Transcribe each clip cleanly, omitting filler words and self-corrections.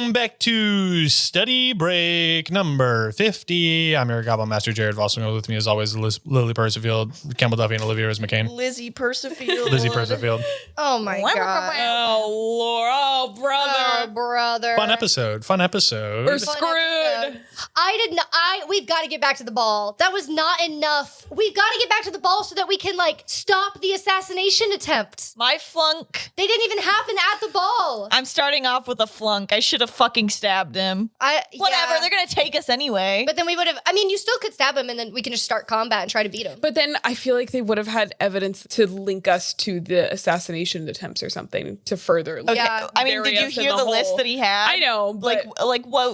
Welcome back to Study Break number 50. I'm your Goblin Master, Jared Vossing. With me, as always, Lilly Percifield, Campbell Duffy, and Olivia Rose McCain. Lizzie Percifield. Lizzie Percifield. Oh, my God. Oh, Lord. Oh, brother. Oh, brother. Fun episode. We're screwed. We've got to get back to the ball. That was not enough. We've got to get back to the ball so that we can, stop the assassination attempt. My flunk. They didn't even happen at the ball. I'm starting off with a flunk. I should have fucking stabbed him. Whatever, yeah. they're gonna take us anyway. But then we would have, you still could stab him and then we can just start combat and try to beat him. But then I feel like they would have had evidence to link us to the assassination attempts or something to further. Okay. Yeah. I mean, did you hear the list that he had? I know, but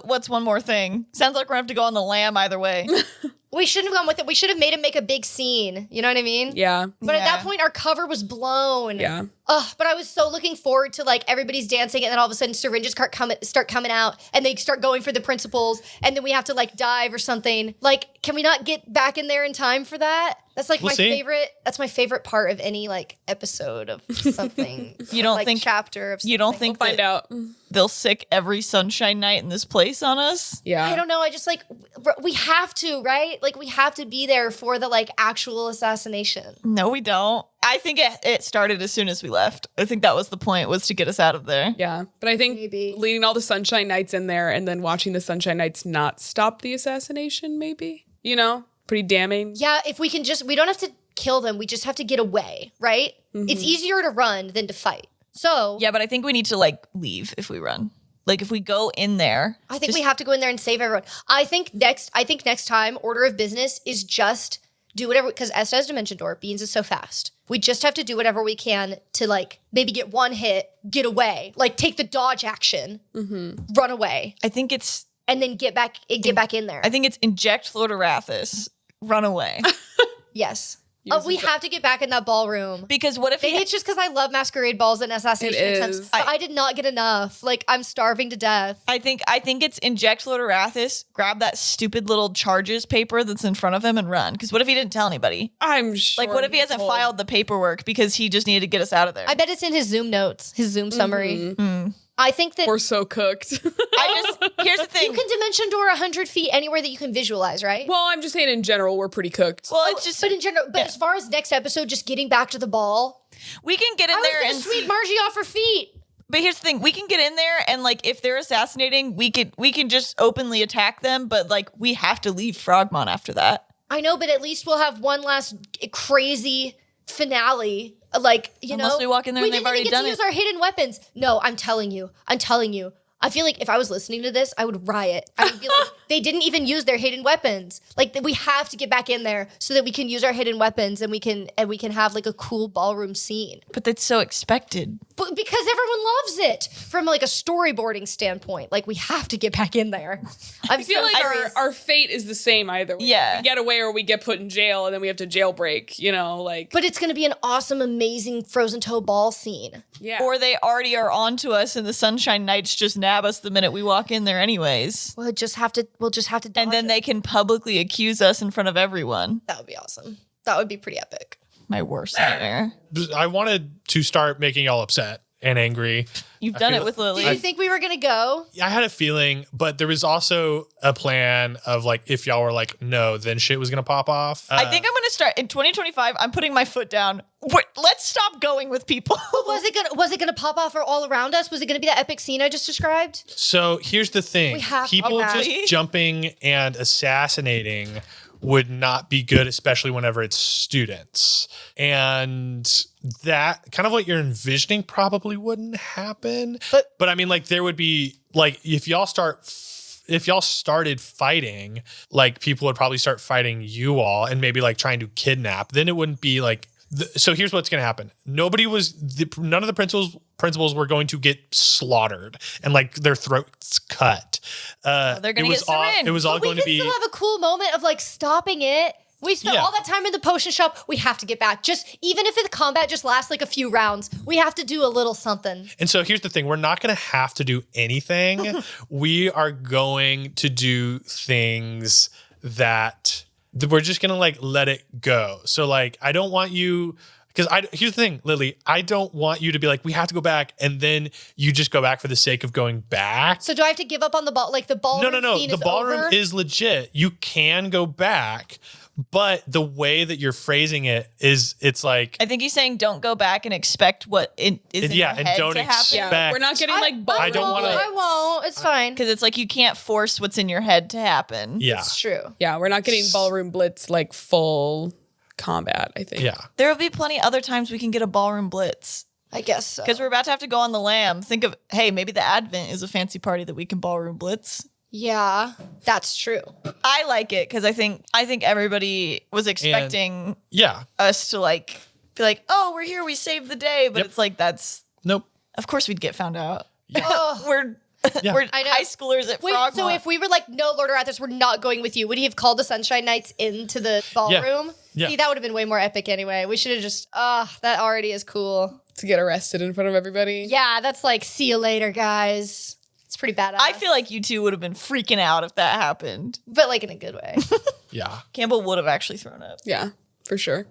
what's one more thing? Sounds like we're gonna have to go on the lam either way. We shouldn't have gone with it. We should have made him make a big scene. You know what I mean? yeah. But at that point, our cover was blown. Yeah. But I was so looking forward to everybody's dancing, and then all of a sudden syringes start coming out, and they start going for the principals, and then we have to dive or something. Can we not get back in there in time for that? That's my favorite. That's my favorite part of any episode of something. You don't think chapter of something. You don't think We'll find out. they'll sick every sunshine night in this place on us? Yeah. I don't know. I just we have to, right? We have to be there for the actual assassination. No, we don't. I think it started as soon as we left. I think that was the point, was to get us out of there. Yeah. But I think Maybe. leading all the Sunshine Knights in there and then watching the Sunshine Knights not stop the assassination, maybe, pretty damning. Yeah, if we can we don't have to kill them. We just have to get away, right? Mm-hmm. It's easier to run than to fight. So Yeah, but I think we need to leave if we run. If we go in there. I think we have to go in there and save everyone. I think next time, order of business is just do whatever, because Esther has Dimension Door, Beans is so fast. We just have to do whatever we can to maybe get one hit, get away, take the dodge action, run away, I think it's and then get back in there. I think it's inject Flordorathus, run away. Yes. We have to get back in that ballroom. Because what if Maybe it's just because I love masquerade balls and assassination It attempts. is. But I did not get enough. I'm starving to death. I think it's inject Flordorathus, grab that stupid little charges paper that's in front of him and run. Because what if he didn't tell anybody? I'm sure. What if he hasn't filed the paperwork because he just needed to get us out of there? I bet it's in his Zoom notes, his Zoom summary. I think that We're so cooked. Here's the thing. you can dimension door 100 feet anywhere that you can visualize, right? Well, I'm just saying in general, we're pretty cooked. Well, it's just But in general, as far as next episode, just getting back to the ball, we can get in I there was and gonna sweep Margie off her feet. But here's the thing, we can get in there and if they're assassinating, we can just openly attack them, but we have to leave Frogmont after that. I know, but at least we'll have one last crazy finale. Unless we walk in there and they've already done We didn't even get to use our hidden weapons. No, I'm telling you. I feel like if I was listening to this, I would riot. I would be like, they didn't even use their hidden weapons. We have to get back in there so that we can use our hidden weapons and we can have a cool ballroom scene. But that's so expected. But because everyone loves it from a storyboarding standpoint. We have to get back in there. I feel like our fate is the same either way. Yeah. We get away or we get put in jail and then we have to jailbreak, But it's going to be an awesome, amazing Frozen Toe ball scene. Yeah. Or they already are onto us and the Sunshine Knights just nab us the minute we walk in there anyways. We'll just have to dodge And then it. they can publicly accuse us in front of everyone. That would be awesome. That would be pretty epic. My worst nightmare. I wanted to start making y'all upset and angry. You've done feel- it with Lily. Did you think we were going to go? I had a feeling, but there was also a plan of if y'all were no, then shit was going to pop off. I think I'm going to start in 2025. I'm putting my foot down. Let's stop going with people. Was it gonna pop off all around us? Was it gonna be that epic scene I just described? So here's the thing. We have people to. just jumping and assassinating would not be good, especially whenever it's students. And that kind of what you're envisioning probably wouldn't happen. But I mean, there would be if y'all started fighting, people would probably start fighting you all and maybe trying to kidnap. Then it wouldn't be so here's what's going to happen. None of the principals were going to get slaughtered and their throats cut. They're going to get syringed. It was all going to be. We can still have a cool moment of stopping it. We spent all that time in the potion shop. We have to get back. Just even if the combat just lasts a few rounds, we have to do a little something. And so here's the thing. We're not going to have to do anything. We are going to do things that we're just going to let it go. So I don't want you Because here's the thing, Lily, I don't want you to be like, we have to go back, and then you just go back for the sake of going back. So do I have to give up on the ball? Like the ballroom No. scene The is ballroom over? is legit. You can go back, but the way that you're phrasing it is, it's like, I think he's saying don't go back and expect what is in your and head don't to happen. Yeah, we're not getting like ball. I don't wanna- I won't. It's fine. Because it's like you can't force what's in your head to happen. yeah, It's true. Yeah, we're not getting ballroom blitz like full combat, I think. yeah. There will be plenty other times we can get a ballroom blitz. I guess so. Because we're about to have to go on the lam. Think of, hey, maybe the Advent is a fancy party that we can ballroom blitz. Yeah, that's true. I like it because I think everybody was expecting Yeah. us to like be like, oh, we're here, we saved the day. But Yep. it's like Nope. of course we'd get found out. Ugh. We're Yeah. we're I know. high schoolers at Wait, Frogmont. so if we were like, no, Lord Arathis, we're not going with you, would he have called the Sunshine Knights into the ballroom? Yeah. See, that would have been way more epic anyway. We should have just, that already is cool. To get arrested in front of everybody. Yeah, that's like, see you later, guys. It's pretty badass. I feel like you two would have been freaking out if that happened. but like in a good way. Yeah. Campbell would have actually thrown up. Yeah, for sure.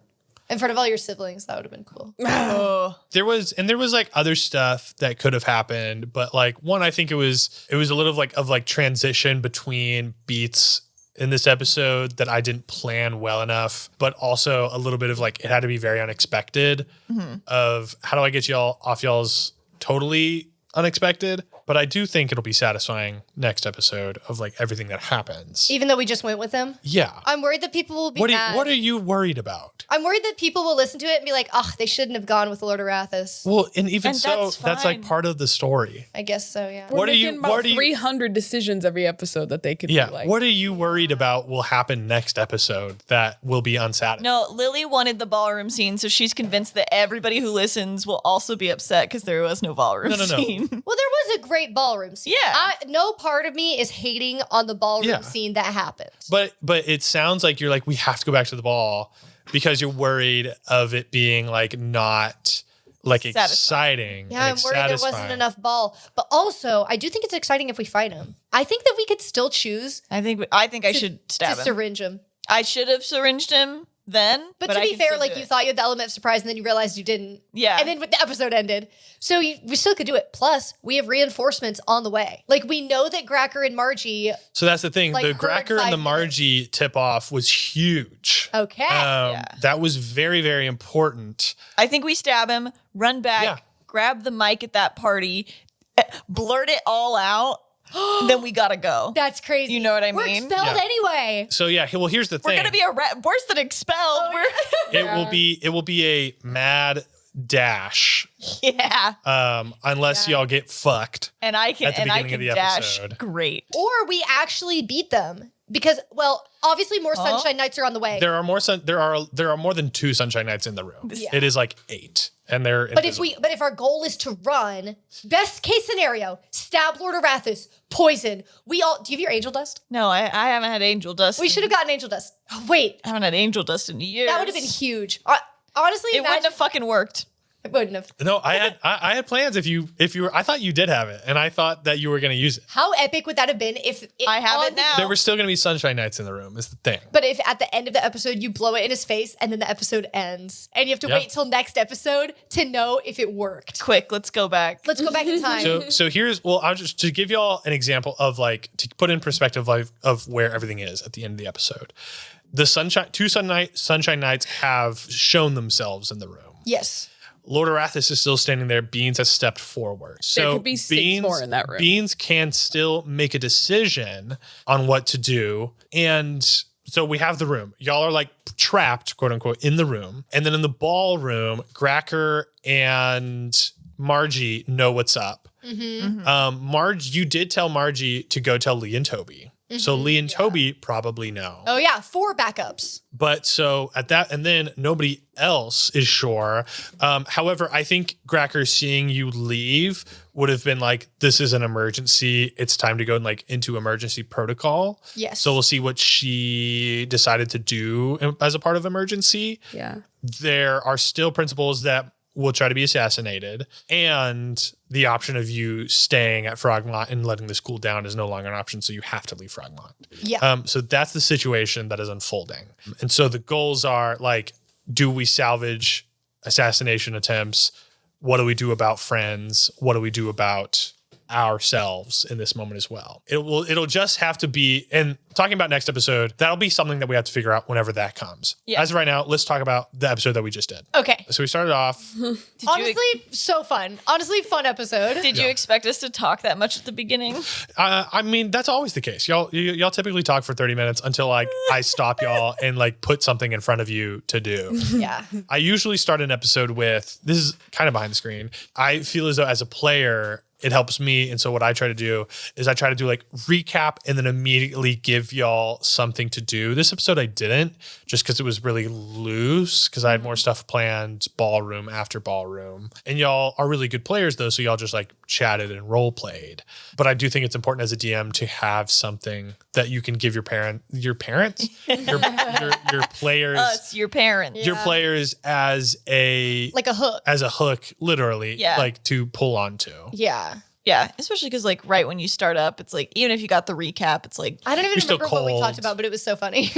In front of all your siblings, that would have been cool. Oh, There was like other stuff that could have happened, but like one, I think it was a little of transition between beats in this episode that I didn't plan well enough, but also a little bit of like, it had to be very unexpected of how do I get y'all off y'all's totally unexpected. But I do think it'll be satisfying next episode of like everything that happens. Even though we just went with them. Yeah. I'm worried that people will be What mad. are you worried about? I'm worried that people will listen to it and be like, oh, they shouldn't have gone with Lord Arathis. Well, and even And so, that's that's like fine. part of the story. I guess so, yeah. We're What are you- making about what are you- 300 decisions every episode that they could Yeah. be like. What are you worried about will happen next episode that will be unsatisfying? no, Lily wanted the ballroom scene, so she's convinced that everybody who listens will also be upset because there was no ballroom No. scene. Well, there was a great ballroom scene. Yeah. No part of me is hating on the ballroom Yeah. scene that happened. But it sounds like you're like, we have to go back to the ball because you're worried of it being like not like exciting. Yeah, I'm and worried there wasn't satisfying. enough ball. But also, I do think it's exciting if we fight him. I think that we could still choose I think I should stab to him. syringe him. I should have syringed him then. But to I be can fair, still like do you it. thought you had the element of surprise and then you realized you didn't. Yeah. And then the episode ended. So we still could do it. Plus, we have reinforcements on the way. Like we know that Gracker and Margie. So that's the thing. Like, The heard Gracker 5 and the Margie tip off was huge. Okay. Yeah. That was very, very important. I think we stab him, run back, Yeah. grab the mic at that party, blurt it all out, then we gotta go. That's crazy. You know what I We're mean? expelled Yeah. anyway. So yeah, well, here's the We're thing. gonna be worse than expelled. It will be a mad dash Yeah. unless y'all get fucked. And I can At the beginning of the dash episode. great. Or we actually beat them. Because, well, obviously more Sunshine Knights are on the way. There are more than 2 Sunshine Knights in the room. Yeah. It is like 8, and they're But invisible. if our goal is to run, best case scenario, stab Lord Arathis, poison. Do you have your angel dust? No, I haven't had angel dust. We should have gotten angel dust. Oh, wait, I haven't had angel dust in years. that would have been huge. Honestly, It wouldn't have fucking worked. It wouldn't have. No, I had plans if you were. I thought you did have it, and I thought that you were going to use it. How epic would that have been if I have on it now. There were still going to be Sunshine Knights in the room. Is the thing. But if at the end of the episode you blow it in his face and then the episode ends and you have to Yeah. wait till next episode to know if it worked. Quick, let's go back. Let's go back in time. So here's I'll just to give y'all an example of like to put in perspective of where everything is at the end of the episode. The Sunshine Knights have shown themselves in the room. Yes. Lord Arathis is still standing there. Beans has stepped forward. So could be 6 Beans, more in that room. Beans can still make a decision on what to do. And so we have the room. Y'all are like trapped, quote unquote, in the room. And then in the ballroom, Gracker and Margie know what's up. You did tell Margie to go tell Lee and Toby. So Lee and Toby probably know. Oh yeah, 4 backups. But so at that, and then nobody else is sure. However, I think Gracker seeing you leave would have been like, this is an emergency. It's time to go like into emergency protocol. Yes. So we'll see what she decided to do as a part of emergency. Yeah. There are still principals that will try to be assassinated, and the option of you staying at Frogmont and letting this cool down is no longer an option, so you have to leave Frogmont. Yeah. So that's the situation that is unfolding. And so the goals are like, do we salvage assassination attempts? What do we do about friends? What do we do about ourselves in this moment as well? It'll just have to be, and talking about next episode, that'll be something that we have to figure out whenever that comes. Yeah. As of right now, let's talk about the episode that we just did. Okay. So we started off. Honestly, so fun. Honestly, fun episode. Did you expect us to talk that much at the beginning? I mean, that's always the case. Y'all typically talk for 30 minutes until like I stop y'all and like put something in front of you to do. Yeah. I usually start an episode with, this is kind of behind the screen. I feel as though as a player, it helps me. And so what I try to do is I try to do like recap and then immediately give y'all something to do. This episode I didn't, just because it was really loose, because I had more stuff planned, ballroom after ballroom. And y'all are really good players though, so y'all just like chatted and role played. But I do think it's important as a DM to have something that you can give your players, your Us, your parents. your players as a hook, literally, Yeah. like to pull onto. Yeah. Yeah, especially because like right when you start up, it's like even if you got the recap, it's like I don't even You're still remember what we cold. talked about, but it was so funny.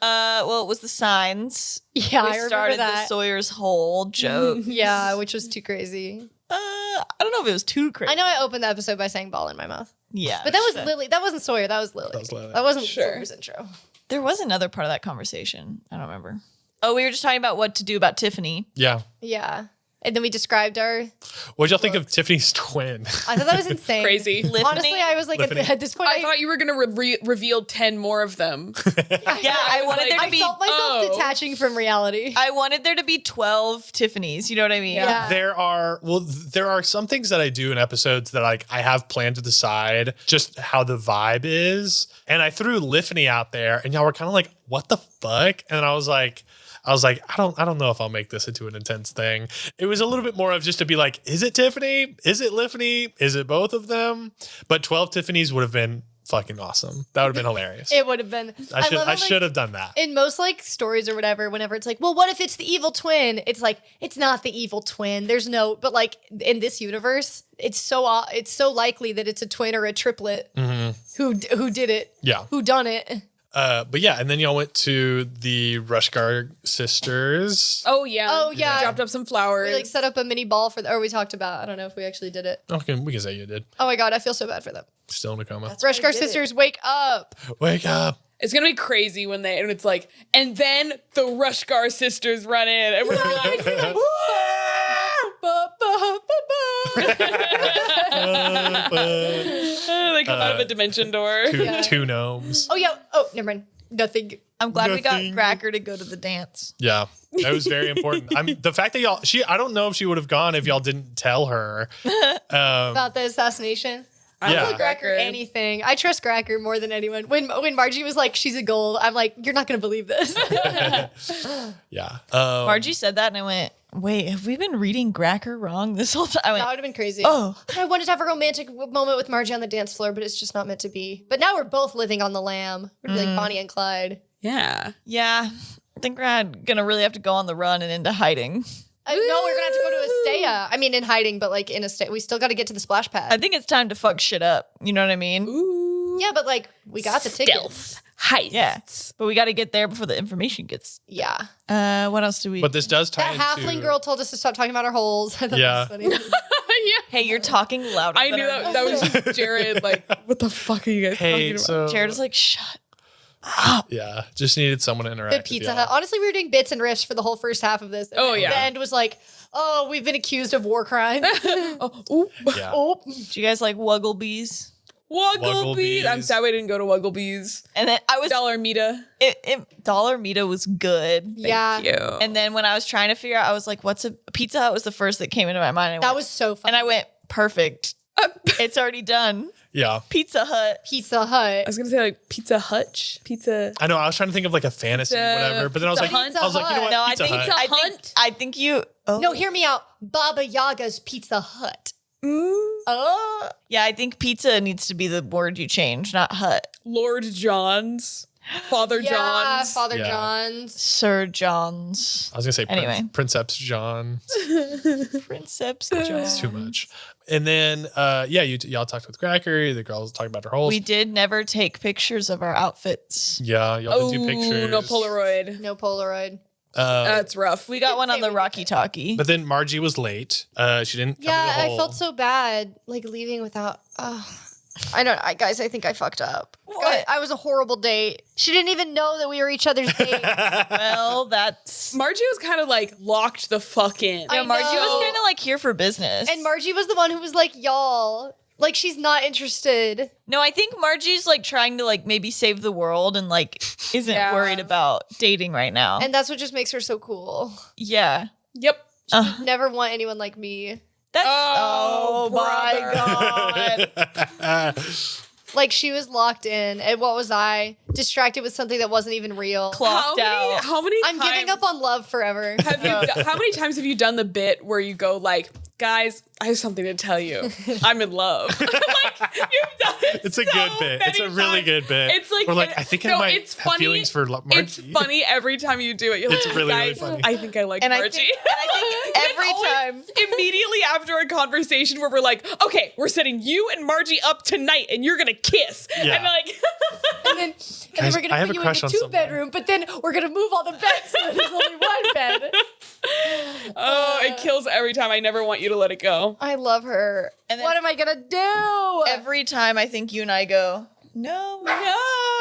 well, it was the signs. Yeah, We I remember started that. the Sawyer's Hole joke. Yeah, which was too crazy. I don't know if it was too crazy. I know I opened the episode by saying ball in my mouth. Yeah, But that was Lily. That wasn't Sawyer. That was Lily. That was Lily. That wasn't Sure. Sawyer's intro. There was another part of that conversation. I don't remember. Oh, we were just talking about what to do about Tiffany. Yeah. Yeah. And then we described our. What'd y'all think of Tiffany's twin? I thought that was insane. Crazy. Honestly, I was like, at this point, I thought you were going to reveal 10 more of them. Yeah, I wanted there I to be. felt myself detaching from reality. I wanted there to be 12 Tiffany's. You know what I mean? Yeah. There are some things that I do in episodes that like I have planned to the side, just how the vibe is. And I threw Liffany out there and y'all were kind of like, what the fuck? And I was like, I don't know if I'll make this into an intense thing. It was a little bit more of just to be like, is it Tiffany? Is it Liffany? Is it both of them? But 12 Tiffany's would have been fucking awesome. That would have been hilarious. It would have been. I should have done that. In most like stories or whatever, whenever it's like, well, what if it's the evil twin? It's like, it's not the evil twin. There's no, but like in this universe, it's so likely that it's a twin or a triplet who did it. Yeah. Who done it. But yeah, and then y'all went to the Rushgar sisters. Oh, yeah. Oh, yeah. Dropped up some flowers. We like set up a mini ball or we talked about, I don't know if we actually did it. Okay, we can say you did. Oh my God, I feel so bad for them. Still in a coma. Rushgar sisters, wake up. Wake up. It's going to be crazy and it's like, and then the Rushgar sisters run in and we're like, they come out of a dimension door. Two gnomes. Oh yeah. Oh, never mind. Nothing. I'm glad we got Nothing. Cracker to go to the dance. Yeah, that was very important. The fact that I don't know if she would have gone if y'all didn't tell her. About the assassination. I Yeah. don't tell Cracker anything. I trust Cracker more than anyone. When Margie was like, she's a gold, I'm like, you're not going to believe this. Yeah. Margie said that, and I went, wait, have we been reading Cracker wrong this whole time? I That went, would have been crazy. oh. I wanted to have a romantic moment with Margie on the dance floor, but it's just not meant to be. But now we're both living on the lam. We're like Bonnie and Clyde. Yeah. Yeah, I think we're going to really have to go on the run and into hiding. No, we're going to have to go to Estea. I mean, in hiding, but like in Estea. We still got to get to the splash pad. I think it's time to fuck shit up. You know what I mean? Ooh. Yeah, but like, we got the tickets. Heights. Yeah. But we got to get there before the information gets. Yeah. What else do we? But this does tie That into halfling girl told us to stop talking about our holes. I thought Yeah. that was funny. Yeah. Hey, you're talking louder. I than knew our- that was just Jared. Like, what the fuck are you guys Hey, talking about? so Jared was like, shut up. yeah, just needed someone to interact. The with Pizza y'all. Hut. Honestly, we were doing bits and riffs for the whole first half of this. And Oh, then yeah. The end was like, oh, we've been accused of war crimes. Oh, ooh. Yeah. Oh, Do you guys like Wugglebees? Wugglebees. I'm sad we didn't go to Wugglebees. And then I was Dollar Mita. Dollar Mita was good. yeah. You. And then when I was trying to figure out, I was like, what's a Pizza Hut was the first that came into my mind. That was so fun. and I went, perfect. It's already done. Yeah. Pizza Hut. Pizza I Hut. was gonna say like Pizza Hutch. Pizza. I know. I was trying to think of like a fantasy, Pizza- whatever, but then I was like, Pizza you know what? No, Pizza Hut. I Hunt? think I think you. Oh. No, hear me out. Baba Yaga's Pizza Hut. Oh. Yeah, I think pizza needs to be the word you change, not hut. Lord John's. Father Yeah, John's. Father Yeah. John's. Sir John's. I was gonna say Anyway. Princeps John. Princeps John. It's too much. And then, y'all talked with Cracker. The girls talked about their holes. We did never take pictures of our outfits. Yeah, y'all Oh, did do pictures. no Polaroid. No Polaroid. That's rough. We got one on the Rocky Talkie. But then Margie was late. She didn't come to the I whole- felt so bad, like leaving without. Guys, I think I fucked up. What? I was a horrible date. She didn't even know that we were each other's dates. Well, that's... Margie was kind of like locked the fuck in. I Yeah, Margie know. was kind of like here for business. And Margie was the one who was like, y'all, like she's not interested. No, I think Margie's like trying to like maybe save the world and like isn't Yeah. worried about dating right now. And that's what just makes her so cool. yeah. Yep. Never want anyone like me. That's Oh, my god. Like she was locked in. And what was I? Distracted with something that wasn't even real. Clocked out. How many I'm times giving up on love forever. have you how many times have you done the bit where you go like, guys, I have something to tell you. I'm in love. Like you've done it. It's a so good bit. It's a many really times. good bit. It's like We're like, I think I might it's have funny. feelings for Margie. It's funny every time you do it. You're It's like, really, really guys, funny. I think I like And I Margie. think every It's always time. immediately after a conversation where we're like, okay, we're setting you and Margie up tonight and you're gonna kiss. Yeah. And like And then Guys, we're I gonna have put a you in crush the on 2-bedroom, but then we're gonna move all the beds so there's only one bed. oh, it kills every time. I never want you to let it go. I love her. And then- What am I gonna do? Every time I think you and I go, no. No.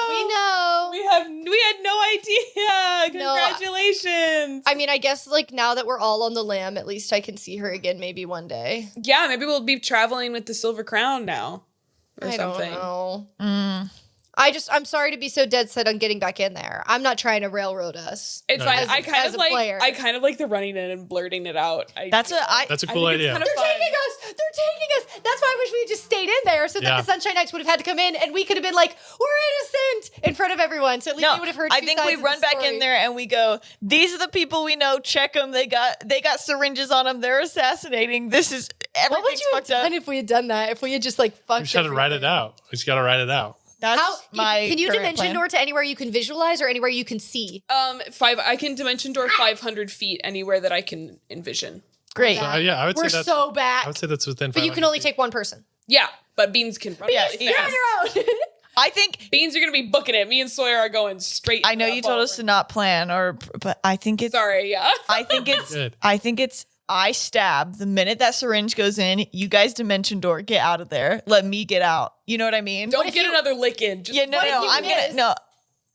we know. We had no idea. No. Congratulations. I mean, I guess like now that we're all on the lam, at least I can see her again maybe one day. Yeah, maybe we'll be traveling with the Silver Crown now. Or I something. don't know. I'm sorry to be so dead set on getting back in there. I'm not trying to railroad us. It's No, fine. as- I kind as of a like player. the running in and blurting it out. That's a That's a cool idea. Kind of They're fun. taking us. They're taking us. That's why I wish we had just stayed in there so Yeah. that the Sunshine Knights would have had to come in and we could have been like, we're innocent in front of everyone. So at least they would have heard I two think sides we of run the back story. in there and we go, these are the people we know. Check them. They got syringes on them. They're assassinating. This is What would everything's you have fucked up. done if we had done that? If we had just like fucked We just had to write it everything? out. We just got to write it out. That's How my can you current dimension plan. door to anywhere you can visualize or anywhere you can see? I can dimension door 500 feet anywhere that I can envision. Great. So, yeah, I would We're say that's. so back. I would say that's within. But you can 500 only feet. take one person. Yeah, but Beans can run. Yeah, really you're fast. You're on your own. I think Beans, you're gonna be booking it. Me and Sawyer are going straight. I know to you that told ball. us to not plan, but I think it's. Sorry, yeah. I think it's. Good. I think it's. I stab the minute that syringe goes in. You guys dimension door, get out of there. Let me get out. You know what I mean? Don't get another lick in. Just Yeah, no, What if no. you I'm miss? gonna no.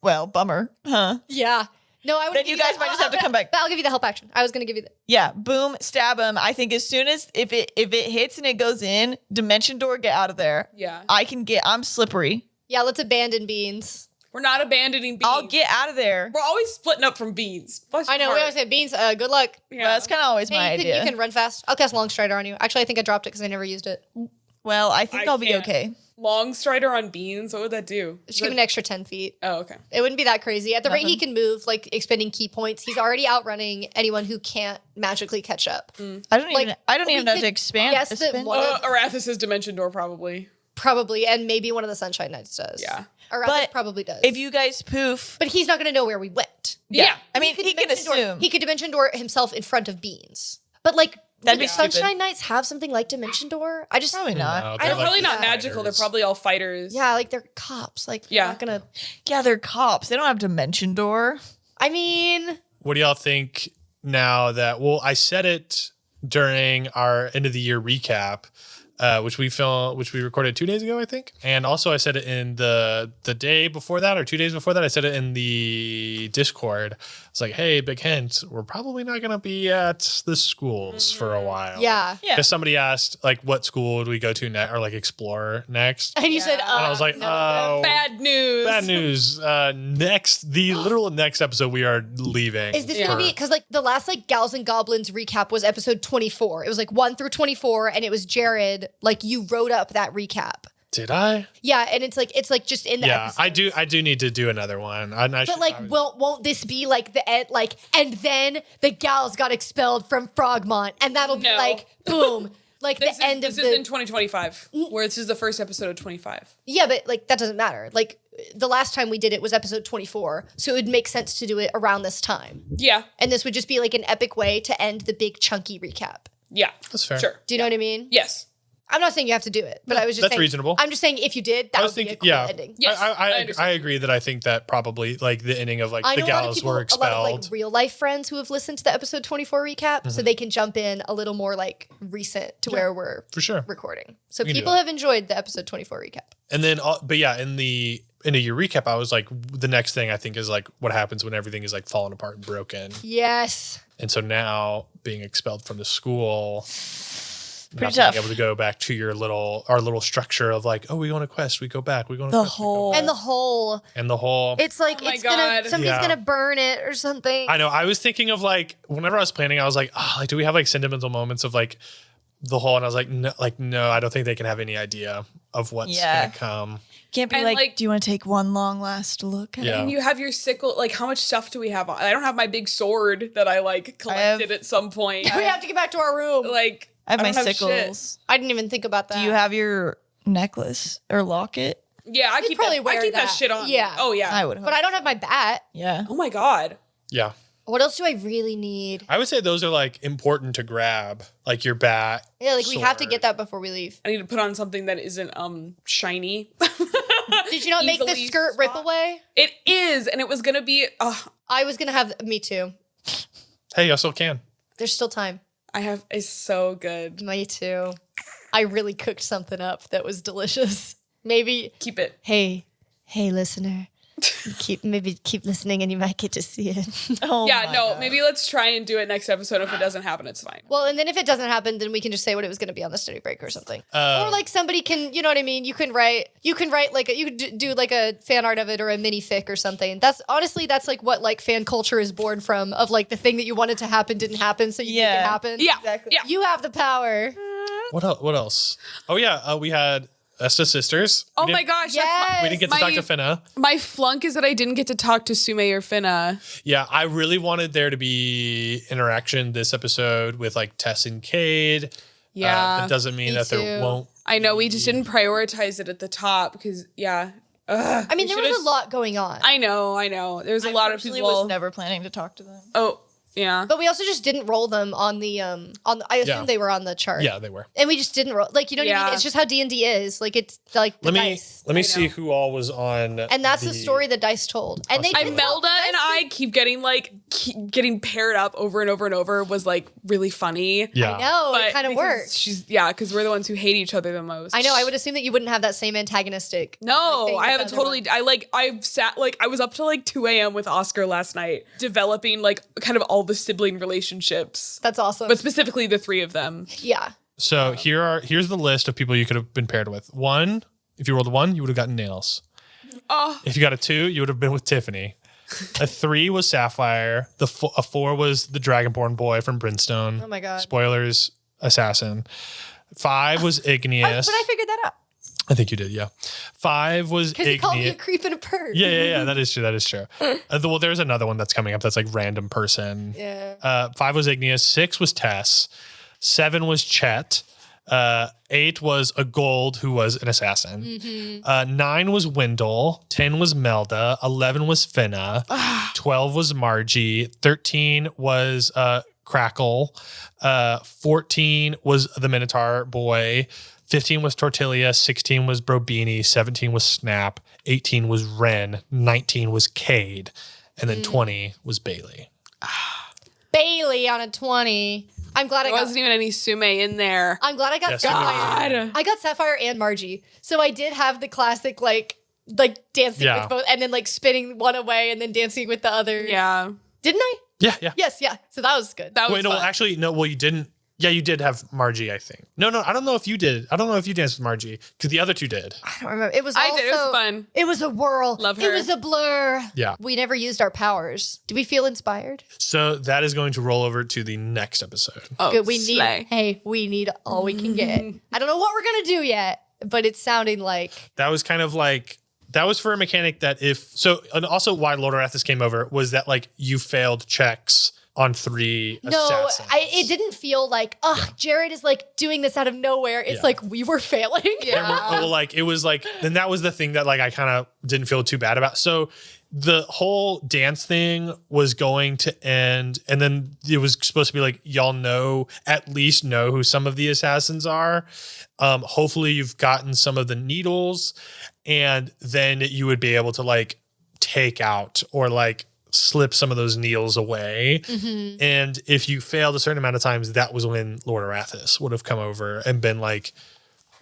Well, bummer, huh? Yeah. No, I would. Then you guys might just have to come back. But I'll give you the help action. I was going to give you the. Yeah, boom, stab him. I think as soon as if it hits and it goes in, dimension door, get out of there. Yeah. I'm slippery. Yeah, let's abandon Beans. We're not abandoning Beans. I'll get out of there. We're always splitting up from Beans. Bless I your know. We heart. always say Beans. Good luck. Yeah. Well, that's kind of always my Hey, idea. you can run fast. I'll cast Long Strider on you. Actually, I think I dropped it because I never used it. Well, I think I I'll be can't. okay. Long strider on Beans. What would that do? Just give him an extra 10 feet. Oh, okay. It wouldn't be that crazy. At the rate he Nothing. can move, like expending key points, he's already outrunning anyone who can't magically catch up. I don't Like, even. I don't we even know could to expand. guess that expand- one of- Arathis' dimension door probably. Probably, and maybe one of the Sunshine Knights does. Yeah. Or But probably does. if you guys poof, but he's not going to know where we went. Yeah. I mean, he can dimension door- assume. he could dimension door himself in front of Beans. But like, That'd would be the stupid. Sunshine Knights have something like dimension door? I just Probably not. No, I they're don't They're probably not Yeah. magical. They're probably all fighters. yeah, like they're cops. Like, Yeah. not gonna. Yeah, they're cops. They don't have dimension door. I mean, What do y'all think now that? Well, I said it during our end of the year recap, which we recorded 2 days ago, I think, and also I said it in the day before that or 2 days before that. I said it in the Discord. It's like, hey, big hint, we're probably not going to be at the schools for a while. yeah. Yeah. Because somebody asked, like, what school would we go to next or like explore next? And you said, Yeah. And I was like, oh, Bad news. bad news. The literal next episode, we are leaving. is this Yeah. gonna be because like the last like Gals and Goblins recap was episode 24. It was like 1 through 24, and it was Jared. Like you wrote up that recap. Did I? Yeah, and it's like just in the Yeah, episodes. I do need to do another one. But like, won't this be like the end? Like, and then the gals got expelled from Frogmont, and that'll be No. like, boom, like This the end is of in the. 2025, where this is the first episode of 25. Yeah, but like that doesn't matter. Like the last time we did it was episode 24, so it would make sense to do it around this time, Yeah. and this would just be like an epic way to end the big chunky recap. Yeah. That's fair. Sure. Do you know what I mean? Yes. I'm not saying you have to do it, but I was just That's saying, reasonable. I'm just saying if you did, that I would was be thinking, a cool yeah. ending. Yes, I I understand. agree that I think that probably like the ending of like I the know a lot of gallows people, were a lot of expelled. like real life friends who have listened to the episode 24 recap, so they can jump in a little more like recent to where we're For sure. recording. So We can do people that. have enjoyed the episode 24 recap. And then, but yeah, in your recap, I was like, the next thing I think is like what happens when everything is like falling apart and broken. Yes. And so now being expelled from the school, Pretty not tough. being able to go back to our little structure of like, oh, we go on a quest, we go back, we go on a The quest, we go whole- back. And the whole, And the whole. it's like Oh my it's gonna God. somebody's Yeah. gonna burn it or something. I know. I was thinking of like whenever I was planning, I was like, oh, like, do we have like sentimental moments of like the whole? And I was like, no, I don't think they can have any idea of what's Yeah. gonna come. Can't be And, like, like- do you want to take one long last look at Yeah. it? And you have your sickle. Like, how much stuff do we have on? I don't have my big sword that I like collected at some point. we have to get back to our room. Like, I have my don't shit. sickles. I didn't even think about that. Do you have your necklace or locket? Yeah, I You'd keep probably that, wear I keep that that. shit on. Yeah. Oh yeah. I would hope. But I don't have my bat. Yeah. Oh my god. Yeah. What else do I really need? I would say those are like important to grab, like your bat. Yeah, like we have to sword. get that before we leave. I need to put on something that isn't shiny. Did you not make the Easily skirt rip away? It is, and it was gonna be. I was gonna have me too. Hey, I still can. There's still time. I have. It's so good. Me too. I really cooked something up that was delicious. Maybe Keep it. hey listener. keep listening and you might get to see it. Oh Yeah, my no, God. maybe let's try and do it next episode. If it doesn't happen, it's fine. Well, and then if it doesn't happen, then we can just say what it was going to be on the study break or something. Or like somebody can, you know what I mean? You can write like you could do like a fan art of it or a mini fic or something. That's honestly like what like fan culture is born from, of like the thing that you wanted to happen didn't happen, so you make it Yeah. happen. Yeah, Exactly. yeah. You have the power. What else? What else? Oh yeah, we had Esta sisters. Oh We my didn't- gosh, Yes. We didn't get to talk to Finna. my flunk is that I didn't get to talk to Sume or Finna. Yeah, I really wanted there to be interaction this episode with like Tess and Cade. Yeah. That doesn't mean Me that there too. won't. I know we just didn't prioritize it at the top because Ugh, I mean, we there was should've- a lot going on. I know. There's a lot of Personally people. was never planning to talk to them. Oh, yeah. But we also just didn't roll them on the I assume Yeah. they were on the chart. Yeah, they were. And we just didn't roll, like, you know what I mean? Yeah. It's just how D&D is. Like, it's like the Let me dice. see who all was on. And that's the story the dice told. And they I did Melda and I keep getting paired up over and over and over was like really funny. Yeah. No, it But kind of because works. because we're the ones who hate each other the most. I know. I would assume that you wouldn't have that same antagonistic. No, thing I with haven't the other totally. I was up till like 2 a.m. with Oscar last night, developing like kind of all the sibling relationships, That's awesome. but specifically the three of them. yeah. So here's the list of people you could have been paired with. 1, if you rolled a 1, you would have gotten Nails. Oh, If you got a 2, you would have been with Tiffany. A 3 was Sapphire. A 4 was the Dragonborn boy from Brimstone. Oh my God. Spoilers, assassin. 5 was Igneous. But I figured that out. I think you did, yeah. 5 was Because he called me a Igneous. creep and a perv. Yeah. That is true. Well, there's another one that's coming up that's like random person. Yeah. 5 was Igneous. 6 was Tess. 7 was Chet. 8 was a Gold, who was an assassin. Mm-hmm. 9 was Wendell. 10 was Melda. 11 was Finna. 12 was Margie. 13 was Crackle. 14 was the Minotaur boy. 15 was Tortilla. 16 was Brobini. 17 was Snap. 18 was Ren. 19 was Cade. And then 20 was Bailey. Bailey on a 20. I'm glad there wasn't even any Sume in there. I'm glad I got Yes, Sapphire. God. I got Sapphire and Margie. So I did have the classic like dancing Yeah. with both and then like spinning one away and then dancing with the other. Yeah, Didn't I? Yeah. Yes, yeah. So that was good. that was Wait, no, fun. actually, no. Well, you didn't. Yeah, you did have Margie, I think. No, I don't know if you did. I don't know if you danced with Margie because the other two did. I don't remember. It was I also, did. It was fun. It was a whirl. Love It her. was a blur. Yeah. We never used our powers. Do we feel inspired? So that is going to roll over to the next episode. Oh, Good. We slay. we need all we can get. I don't know what we're gonna do yet, but it's sounding like That was kind of like, that was for a mechanic that and also why Lord Arathis came over was that like you failed checks on 3 No, assassins. it didn't feel like, Jared is like doing this out of nowhere. It's Yeah. like we were failing. Well, like it was like, then that was the thing that like I kind of didn't feel too bad about. So the whole dance thing was going to end, and then it was supposed to be like y'all at least know who some of the assassins are. Hopefully you've gotten some of the needles, and then you would be able to like take out or like slip some of those needles away. Mm-hmm. And if you failed a certain amount of times, that was when Lord Arathis would have come over and been like,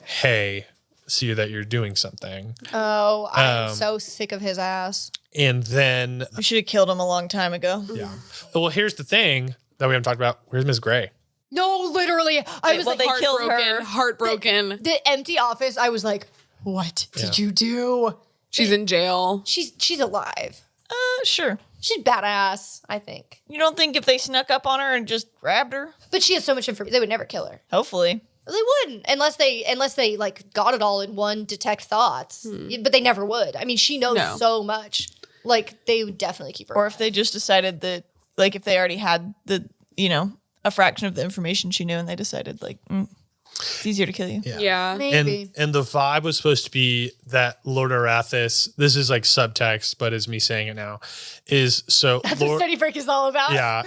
hey, see that you're doing something. Oh, I'm so sick of his ass. And then, We should have killed him a long time ago. yeah. Well, here's the thing that we haven't talked about. Where's Miss Gray? No, literally. I was well, like, they killed her. Heartbroken. the empty office. I was like, what did you do? She's in jail. She's alive. Sure. She's badass, I think. You don't think if they snuck up on her and just grabbed her? But she has so much information. They would never kill her. Hopefully. They wouldn't unless they like got it all in one detect thoughts. But they never would. I mean, she knows so much. Like they would definitely keep her. Or if they just decided that, like, if they already had a fraction of the information she knew, and they decided, like, it's easier to kill you. Yeah. maybe. And the vibe was supposed to be that Lord Arathis, this is like subtext, but it's me saying it now, is so That's what Study Break is all about. yeah,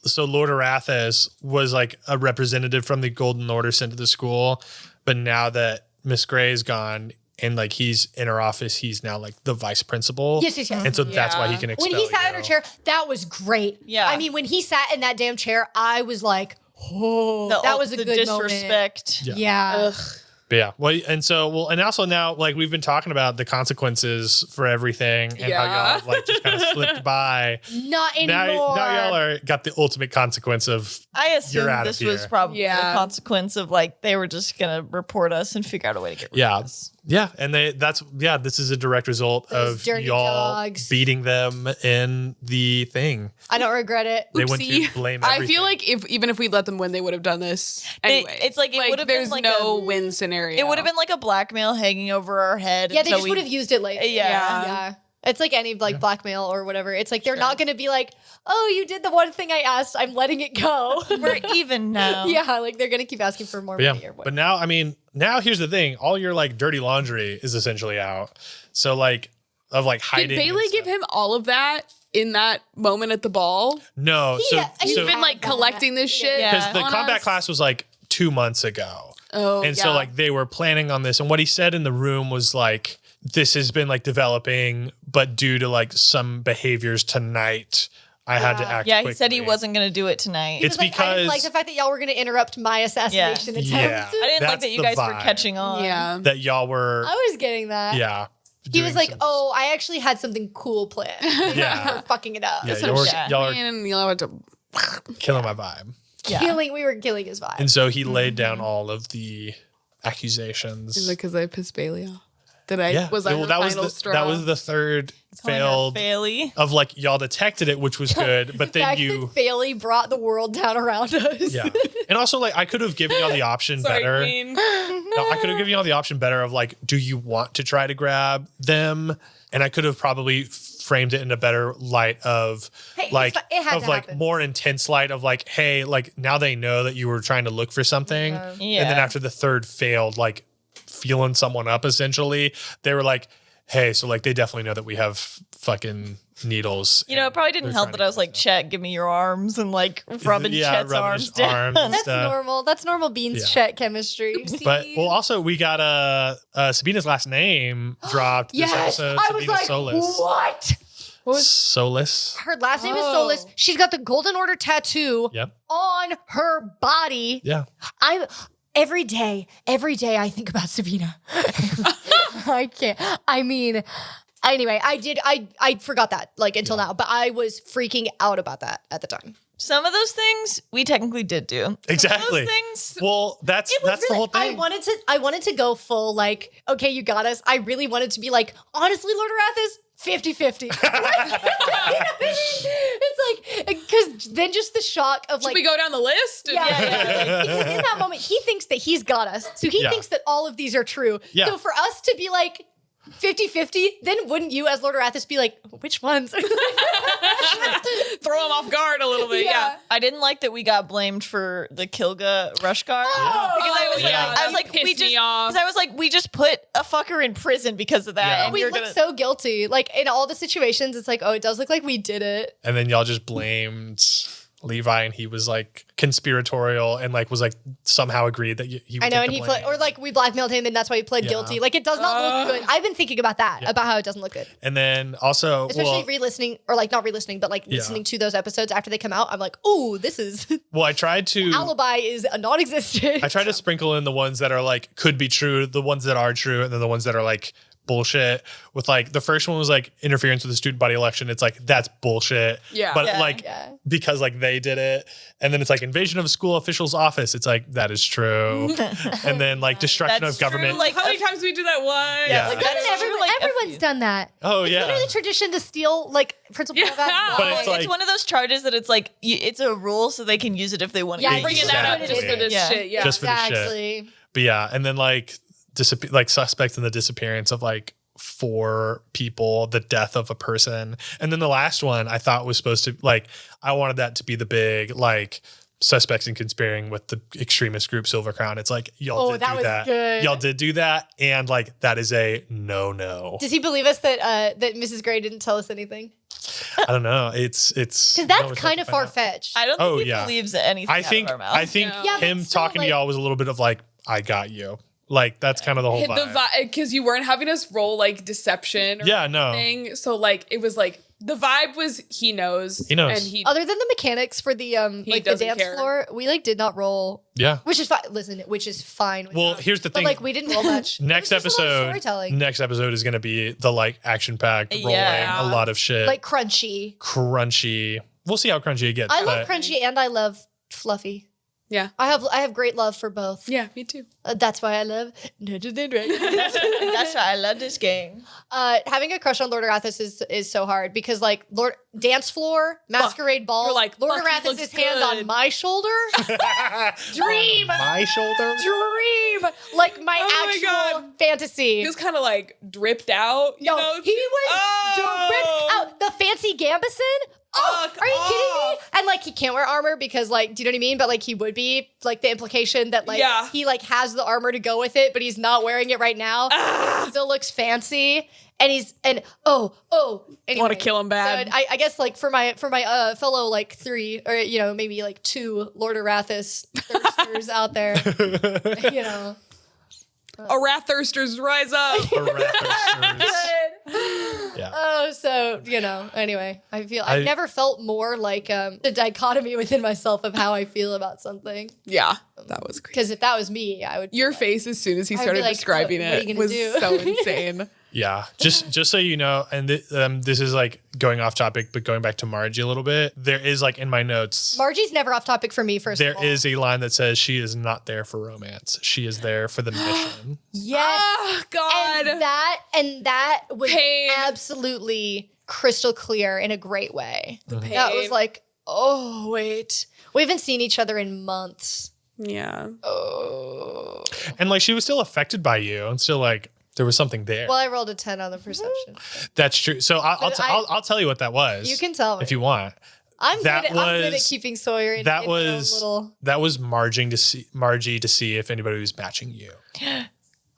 so Lord Arathis was like a representative from the Golden Order sent to the school, but now that Miss Gray is gone and like he's in her office, he's now like the vice principal. Yes. And so that's why he can expel When he sat in her you. chair, that was great. Yeah. I mean, when he sat in that damn chair, I was like, oh, that was a the good disrespect. moment. Yeah. But yeah, well, and also now like we've been talking about the consequences for everything and how Yeah. y'all like just kind of slipped by. Not Now anymore. y'all are got the ultimate consequence of I assume out of this was here. probably Yeah. a consequence of, like, they were just going to report us and figure out a way to get rid of us. Yeah, and this is a direct result Those of dirty y'all dogs. beating them in the thing. I don't regret it. They went Oopsie. to blame I everything. feel like even if we let them win, they would have done this anyway. It's like it would have been there's like no a- win scenario. It would have been like a blackmail hanging over our head. Yeah, they until just would have used it later. Yeah. Yeah. It's like any like blackmail or whatever. It's like they're not going to be like, oh, you did the one thing I asked. I'm letting it go. We're even now. Yeah, like they're going to keep asking for more But money or but whatever. now, I mean, now here's the thing: all your like dirty laundry is essentially out. So like of like Did hiding. Bailey and give stuff. him all of that in that moment at the ball? No, Yeah, he's He's been like collecting this shit. Yeah. because the on combat us? class was like 2 months ago. Oh, And yeah. so like they were planning on this. And what he said in the room was like, this has been like developing, but due to like some behaviors tonight, I had to act Yeah, he said he quickly. wasn't going to do it tonight. He It's was like, I didn't like because- the fact that y'all were going to interrupt my assassination attempt. Yeah. I didn't like That's that you the guys were vibe. catching on. Yeah. that y'all were, I was getting that. yeah. He was doing like, some- oh, I actually had something cool planned. Yeah. We're fucking it up. yeah, Some y'all, shit. y'all are And y'all had to. killing my vibe. Yeah. We were killing his vibe. And so he laid down all of the accusations. Is it because I pissed Bailey off? Did I? Yeah, Was I well, her that was final the straw? that was the third failed Faily. of like y'all detected it, which was good, but the then fact you that Bailey brought the world down around us. yeah, and also like I could have given y'all the option Sorry, better. Queen. No, I could have given y'all the option better of like, do you want to try to grab them? And I could have probably framed it in a better light of Hey, like it had of to like happen. more intense light of like, hey, like now they know that you were trying to look for something, and then Yeah. after the third failed, like feeling someone up essentially, they were like, hey, so like they definitely know that we have fucking needles. You know, it probably didn't They're help trying that to I was get like, stuff. Chet, give me your arms, and like rubbing Chet's rubbing arms his down. arms and That's stuff. normal. That's normal beans Yeah. chat chemistry. But See? well, also we got Sabina's last name dropped yes, this episode. I was Sabina like, Solis. what? Solis. Her last name is Oh. Solis. She's got the Golden Order tattoo Yep. on her body. Yeah. I'm every day I think about Sabina. I can't. I mean, anyway, I forgot that like until now, but I was freaking out about that at the time. Some of those things we technically did do. Some Exactly. of those things. Well, that's It was the really- whole thing. I wanted to go full like, okay, you got us. I really wanted to be like, honestly, Lord Arathis, 50-50. It's like, because then just the shock of Should like, we go down the list? yeah. Because in that moment, he thinks that he's got us. So he Yeah. thinks that all of these are true. Yeah. So for us to be like, 50-50, then wouldn't you, as Lord Arathis, be like, which ones? Throw him off guard a little bit. Yeah. I didn't like that we got blamed for the Kilga rush guard. Because I was like, we just put a fucker in prison because of that. Yeah. And We look so guilty. Like, in all the situations, it's like, oh, it does look like we did it. And then y'all just blamed Levi, and he was like conspiratorial and like was like somehow agreed that he would I know, take and the he blame. or like we blackmailed him, and that's why he pled guilty. Like, it does not look good. I've been thinking about that, about how it doesn't look good. And then also, Especially re-listening, or like not re-listening, but like listening to those episodes after they come out. I'm like, ooh, this is well, I tried to alibi is non-existent. I tried to sprinkle in the ones that are like could be true, the ones that are true, and then the ones that are like bullshit. With like the first one was like interference with the student body election. It's like that's bullshit. Yeah. But because like they did it, and then it's like invasion of a school official's office. It's like that is true. And then like destruction That's of government. true, like, How many times do we do that one? Yeah. like, Doesn't that's true, like, everyone's done that. Oh, It's yeah. literally tradition to steal like principal Yeah. But it's like- it's one of those charges that it's like it's a rule, so they can use it if they want to. Yeah, Bringing that up just for this Yeah. shit. Yeah. Just for the shit. Exactly. But yeah, and then like like suspects in the disappearance of like 4 people, the death of a person. And then the last one I thought was supposed to like, I wanted that to be the big like suspects in conspiring with the extremist group Silver Crown. It's like y'all did that do was that. good. Y'all did do that, and like that is a no. Does he believe us that that Mrs. Gray didn't tell us anything? I don't know. It's Because no that's one's kind of talking far about fetched. I don't Oh, think he yeah. believes anything. I think out of our mouth. I think Yeah, but him still, talking like- to y'all was a little bit of like, I got you. Like that's kind of the whole vibe. Because you weren't having us roll like deception or Yeah, no. anything. So like it was like the vibe was he knows. He knows. And he Other than the mechanics for the like the doesn't dance care. floor, we like did not roll, Yeah. which is fine. Listen, which is fine. with Well, us. here's the but thing. like we didn't roll much. Next It was just a lot of episode, storytelling, next episode is going to be the like action packed rolling, Yeah. a lot of shit, like crunchy. crunchy. We'll see how crunchy it gets. I love but crunchy and I love fluffy. Yeah. I have great love for both. Yeah, me too. That's why I love Dungeons and Dragons. That's why I love this game. Having a crush on Lord Arathis is so hard because like Lord dance floor, masquerade ball, You're like, Lord fuck, he Arathis' looks hand good. on my shoulder. Dream. My shoulder. Dream. Like my Oh my actual God. fantasy. He was kind of like dripped out. You No, know? he was Oh. dripped out. The fancy Gambison. Oh, Fuck are you kidding me? off. And like he can't wear armor because like, do you know what I mean? But like he would be like the implication that like Yeah. he like has the armor to go with it, but he's not wearing it right now. He still looks fancy. And he's anyway. Want to kill him bad. So I guess like for my fellow like 3 or you know maybe like 2 Lord Arathis thirsters out there, you know. Arathirsters rise up. Yeah. Oh, so you know. Anyway, I've never felt more like the dichotomy within myself of how I feel about something. Yeah, that was crazy. Because if that was me, I would. Your face as soon as he I would started be like, describing what are you it gonna was do? so insane. Yeah. Just so you know, and this is like going off topic, but going back to Margie a little bit. There is like in my notes. Margie's never off topic for me. First, There of all. is a line that says she is not there for romance. She is there for the mission. yes, Oh God. and that was Pain. absolutely crystal clear in a great way. Pain. That was like, oh wait, we haven't seen each other in months. Yeah. Oh. And like she was still affected by you, and still like there was something there. Well, I rolled a 10 on the perception. That's true. So I'll tell you what that was. You can tell me if you want. I'm good that at was- keeping Sawyer in That in her own was little. that was Margie to see if anybody was matching you.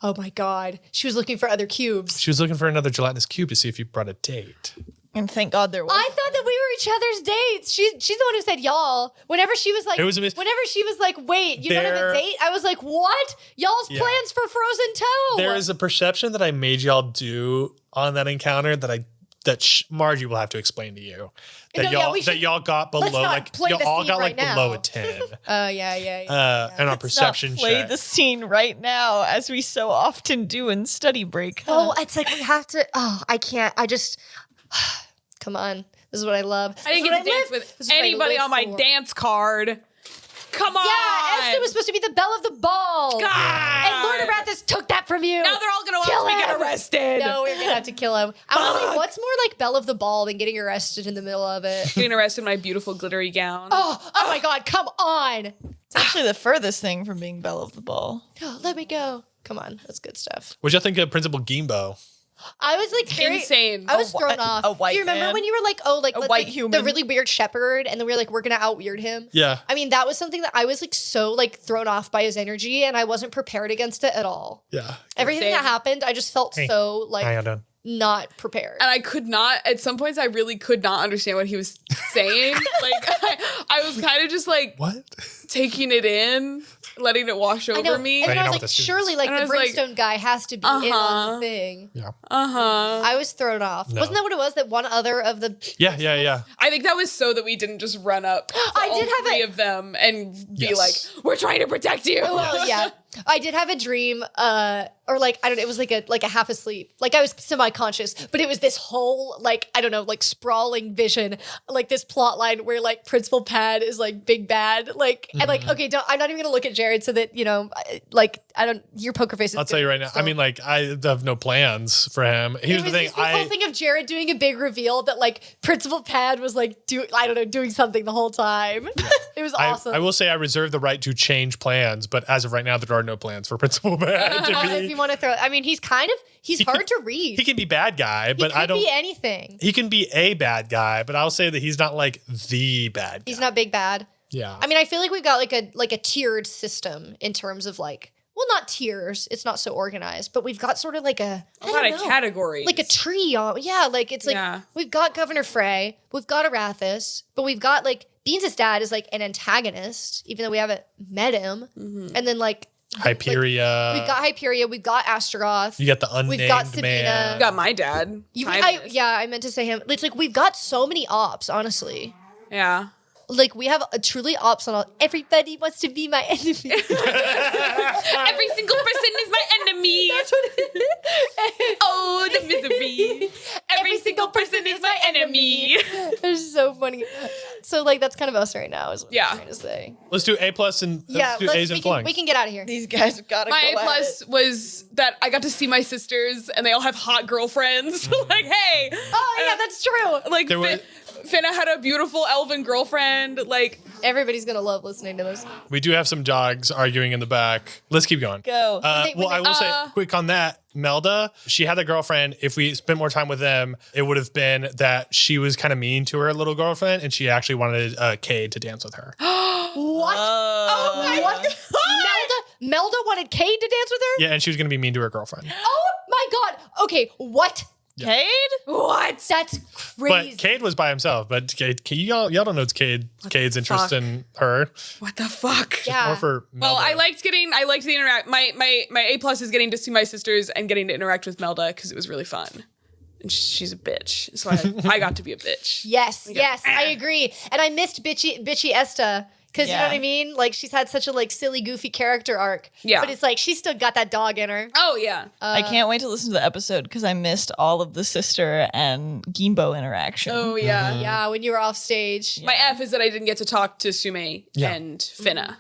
Oh my god, she was looking for other cubes. She was looking for another gelatinous cube to see if you brought a date. And thank God there was. I thought that we were each other's dates. She's the one who said y'all. Whenever she was like, It was a whenever she was like, wait, you don't have There- a date? I was like, what? Y'all's Yeah. plans for Frozen Toe. There is a perception that I made y'all do on that encounter that Margie will have to explain to you. That No, yeah, we should- y'all got below let's not like play y'all the all scene got like right below now. a 10. Oh yeah. And on Let's perception not play check. the scene right now, as we so often do in study break. Oh, it's like we have to. Oh, I can't. I just. Come on. This is what I love. I didn't This is get what to dance live- with this is what I anybody live on my for. dance card. Come on. Yeah, Esther was supposed to be the belle of the ball. God. And Lord Arathis took that from you. Now they're all going to Kill watch me get him. arrested. No, we're gonna have to kill him. I was like, what's more like belle of the ball than getting arrested in the middle of it? Getting arrested in my beautiful glittery gown. Oh my god, come on. It's actually the furthest thing from being belle of the ball. Oh, let me go. Come on, that's good stuff. What'd y'all think of Principal Gimbo? I was like insane. I was thrown off. A white Do you remember man. when you were like, oh, like A let's, white like, human. the really weird shepherd, and then we were like, we're gonna out weird him. Yeah. I mean, that was something that I was like so like thrown off by his energy, and I wasn't prepared against it at all. Yeah. Everything that happened, I just felt so like How you doing? not prepared. And I could not, at some points, I really could not understand what he was saying. Like, I was kind of just like What? taking it in, letting it wash I know. over me. And then Hanging I out was with like, the students. surely like And I the was like, brimstone guy has to be in on the thing. Yeah. I was thrown off. No. Wasn't that what it was? That one other of the Yeah. I think that was so that we didn't just run up to I all did have three a- of them and be Yes. like, we're trying to protect you. well, yeah. I did have a dream, or like I don't know, it was like a half asleep. Like I was semi-conscious, but it was this whole like I don't know, like sprawling vision, like this plot line where like Principal Pad is like big bad, like and like okay, I'm not even gonna look at Jared so that you know, like I don't your poker face. Is I'll tell you right now. I mean, like, I have no plans for him. Here's the thing. This whole thing of Jared doing a big reveal that like Principal Pad was like doing something the whole time. It was awesome. I will say I reserve the right to change plans, but as of right now, there are no plans for Principal Bad to if be. you want to throw, I mean, he's hard to read. He can be bad guy, but He I don't. be anything. He can be a bad guy, but I'll say that he's not like the bad guy. He's not big bad. Yeah. I mean, I feel like we've got like a tiered system in terms of like, well, not tiers. It's not so organized, but we've got sort of like a lot of categories. like a tree. Yeah, like it's like we've got Governor Frey, we've got Arathis, but we've got like Beans' dad is like an antagonist, even though we haven't met him, and then like. Hyperia. We've got Hyperia. We've got Astaroth. You got the unnamed We've got Sabina. man. You got my dad. I meant to say him. It's like we've got so many ops, honestly. Yeah. Like we have a truly ops on all. Everybody wants to be my enemy. Every single person is my enemy. That's what it is. Oh, the misery. Every single person is my enemy. It's so funny. So like that's kind of us right now. Is what I'm trying to say. Let's do A+ and let's do A's and flunks. We can get out of here. These guys have got to go My at A+ it. was that I got to see my sisters and they all have hot girlfriends. Like, hey. Oh yeah, that's true. Like, There was- Finna had a beautiful elven girlfriend. Like, Everybody's gonna love listening to this. We do have some dogs arguing in the back. Let's keep going. Go. Well, I will say quick on that. Melda, she had a girlfriend. If we spent more time with them, it would have been that she was kind of mean to her little girlfriend, and she actually wanted Cade to dance with her. What? Oh my what? Melda wanted Cade to dance with her? Yeah, and she was going to be mean to her girlfriend. Oh my god. Okay, what? Cade? What? That's crazy. But Cade was by himself. But Cade, y'all don't know it's Cade's interest in her. what the fuck? Yeah. Or for Well, Melda. I liked the interact. My A+ is getting to see my sisters and getting to interact with Melda because it was really fun. And she's a bitch, so I got to be a bitch. Yes, I agree. And I missed bitchy Esta. Because you know what I mean? Like, she's had such a, like, silly, goofy character arc. Yeah. But it's like, she's still got that dog in her. Oh yeah. I can't wait to listen to the episode because I missed all of the sister and Gimbo interaction. Oh yeah. Yeah, when you were off stage. My F is that I didn't get to talk to Sume and Finna.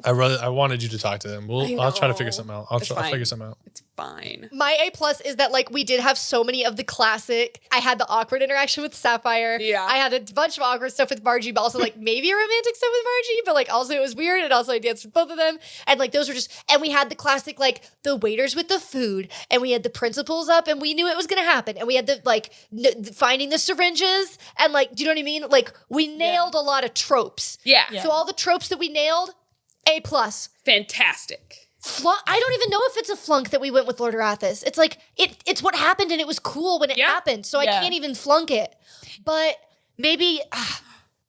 I wanted you to talk to them. I'll try to figure something out. I'll figure something out. It's fine. My A+ is that, like, we did have so many of the classic. I had the awkward interaction with Sapphire. Yeah. I had a bunch of awkward stuff with Margie, but also, like, maybe a romantic stuff with Margie, but, like, also it was weird, and also I danced with both of them. And, like, those were just, and we had the classic, like, the waiters with the food, and we had the principals up, and we knew it was gonna happen. And we had the, like, finding the syringes, and, like, do you know what I mean? Like, we nailed a lot of tropes. Yeah. So all the tropes that we nailed, A+. Fantastic. I don't even know if it's a flunk that we went with Lord Arathis. It's like it's what happened and it was cool when it happened, so I can't even flunk it. But maybe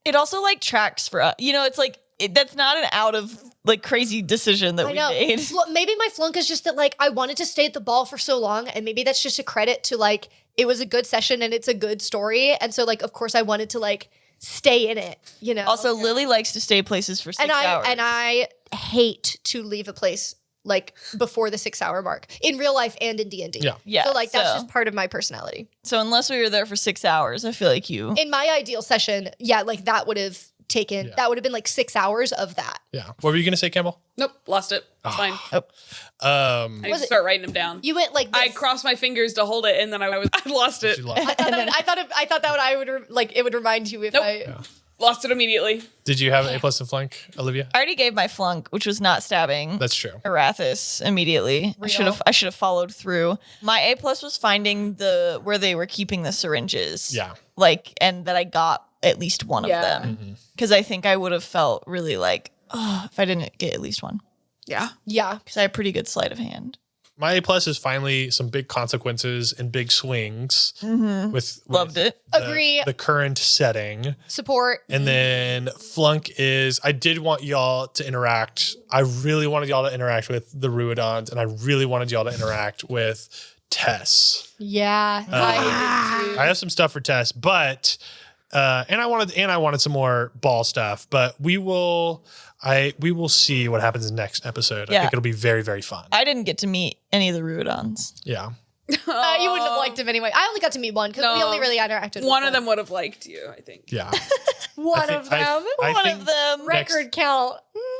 It also like tracks for us. You know, it's like that's not an out of like crazy decision that we made. Maybe my flunk is just that like I wanted to stay at the ball for so long, and maybe that's just a credit to like it was a good session and it's a good story, and so like of course I wanted to like stay in it, you know. Also, Lily likes to stay places for 6 hours. And I hate to leave a place like before the 6 hour mark in real life and in D&D. Yeah. So like that's just part of my personality. So unless we were there for 6 hours, I feel like you. In my ideal session, like that would have taken, that would have been like 6 hours of that. Yeah. What were you going to say, Campbell? Nope, lost it. It's fine. Oh. I need to start writing them down. You went like this. I crossed my fingers to hold it, and then I lost it. She lost. I thought that I would like it would remind you if Nope. I. Yeah. Lost it immediately. Did you have an A+ in flunk, Olivia? I already gave my flunk, which was not stabbing. That's true. Arathis immediately. I should have followed through. My A+ was finding where they were keeping the syringes. Yeah. And that I got at least one of them. Because I think I would have felt really like, if I didn't get at least one. Yeah. Yeah. Because I have pretty good sleight of hand. My A+ is finally some big consequences and big swings with Loved it. Agree. the current setting. Support. And then flunk is I did want y'all to interact. I really wanted y'all to interact with the Ruidons, and I really wanted y'all to interact with Tess. Yeah. I did too. I have some stuff for Tess, but and I wanted some more ball stuff, but we will see what happens in the next episode. I Yeah. think it'll be very, very fun. I didn't get to meet any of the Ruidons. Yeah. You wouldn't have liked him anyway. I only got to meet one because we only really interacted with One of them would have liked you, I think. Yeah. One of them. One of them. Record count.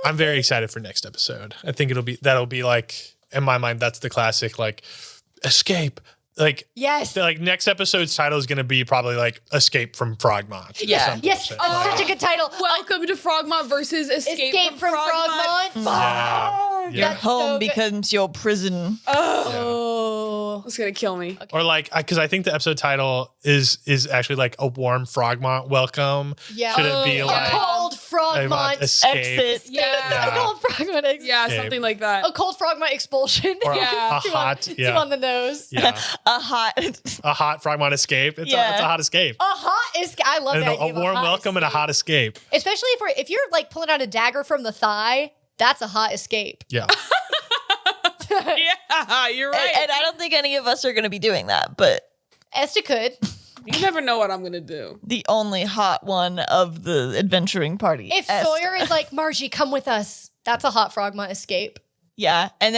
I'm very excited for next episode. I think that'll be like, in my mind, that's the classic, like, escape. Like, Yes. like next episode's title is going to be probably like Escape from Frogmont. Yeah. Yes. Such a good title. Welcome to Frogmont versus Escape, from Frogmont. Yeah. Your That's home so good. becomes your prison. Oh. It's going to kill me. Or like, because I think the episode title is actually like a warm Frogmont welcome. Yeah. Should it be A like cold Frogmont Escape? Exit. A cold Frogmont exit. Yeah, Escape. something like that. A cold Frogmont expulsion. Or Yeah. a hot, Two on the nose. yeah, A hot. a hot Frogmont escape. It's a hot escape. A hot is. I love And that. a idea of warm hot welcome and a hot escape. Especially if you're like pulling out a dagger from the thigh. That's a hot escape. Yeah. Yeah, you're right. And I don't think any of us are going to be doing that, but Esther could. You never know what I'm going to do. the only hot one of the adventuring party. If Esther. Sawyer is like, Margie, come with us. That's a hot Frogmont escape. Yeah, and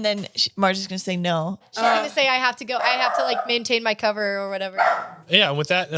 then Margie's going to say no. She's gonna say I have to go. I have to like maintain my cover or whatever. Yeah. And with that,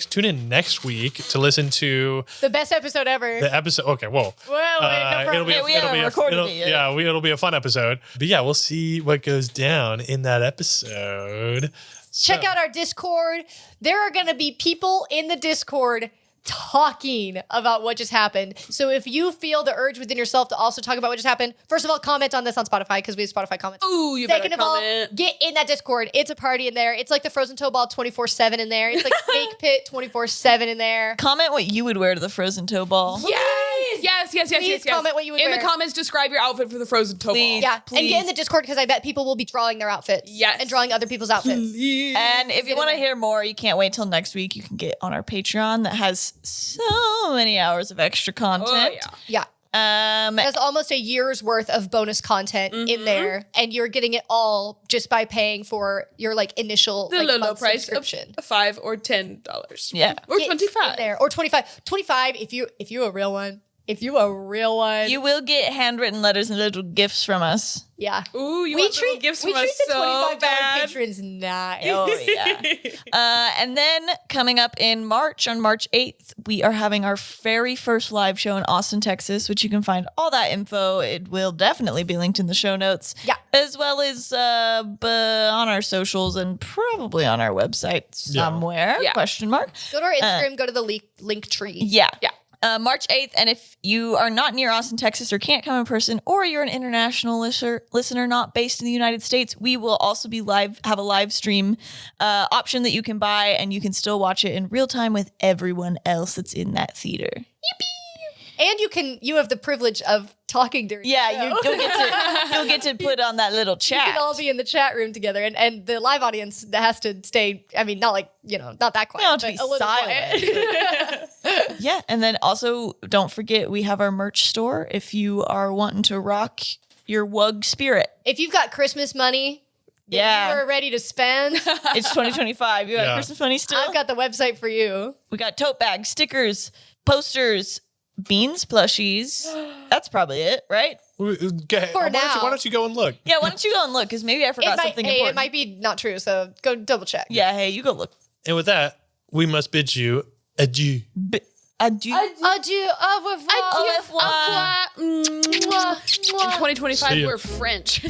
tune in next week to listen to The best episode ever. the episode. Okay. Whoa. Well, It'll be we haven't recorded it yet. Yeah, it'll be a fun episode. But yeah, we'll see what goes down in that episode. Check out our Discord. There are gonna be people in the Discord talking about what just happened. So if you feel the urge within yourself to also talk about what just happened, first of all, comment on this on Spotify because we have Spotify comments. Ooh, you Second better of all, comment. get in that Discord. It's a party in there. It's like the Frozen Toe Ball 24/7 in there. It's like Snake Pit 24/7 in there. Comment what you would wear to the frozen toe ball. Yes. Please comment what you would In wear. the comments, describe your outfit for the Frozen Toe Ball. Please. Yeah, and Please. get in the Discord because I bet people will be drawing their outfits. Yes. And drawing other people's outfits. And if you want to hear more, you can't wait till next week. You can get on our Patreon that has so many hours of extra content. Oh, yeah. Yeah. There's almost a year's worth of bonus content in there, and you're getting it all just by paying for your like initial The like, low month price subscription. of $5 or $10. Yeah. Or Get 25 in there or 25. 25 if you a real one. If you a real one. You will get handwritten letters and little gifts from us. yeah. Ooh, you want little gifts from us the so $25 bad. patrons nice. Oh, yeah. And then coming up in March, on March 8th, we are having our very first live show in Austin, Texas, which you can find all that info. It will definitely be linked in the show notes. Yeah. As well as on our socials and probably on our website somewhere. Yeah. Question mark. Go to our Instagram, go to the link tree. Yeah. Yeah. March 8th. And if you are not near Austin, Texas, or can't come in person, or you're an international listener not based in the United States, we will also be have a live stream option that you can buy, and you can still watch it in real time with everyone else that's in that theater. And you have the privilege of talking during the show. Yeah, you'll get to put on that little You chat. can all be in the chat room together, and the live audience that has to stay. I mean, not like not that quiet. don't have to but be a little silent. quiet. Yeah, and then also don't forget we have our merch store if you are wanting to rock your Wug spirit. If you've got Christmas money, that Yeah. you're ready to spend. It's 2025. You got Yeah. Christmas money still? I've got the website for you. We got tote bags, stickers, posters, beans plushies. That's probably it, right? For why now. don't you go and look? Yeah, why don't you go and look? Because maybe I forgot something important. it might be not true, so go double check. Yeah, hey, you go look. And with that, we must bid you adieu. Adieu. Adieu, au revoir. Au revoir. Mwah, mwah. In 2025, See ya. we're French.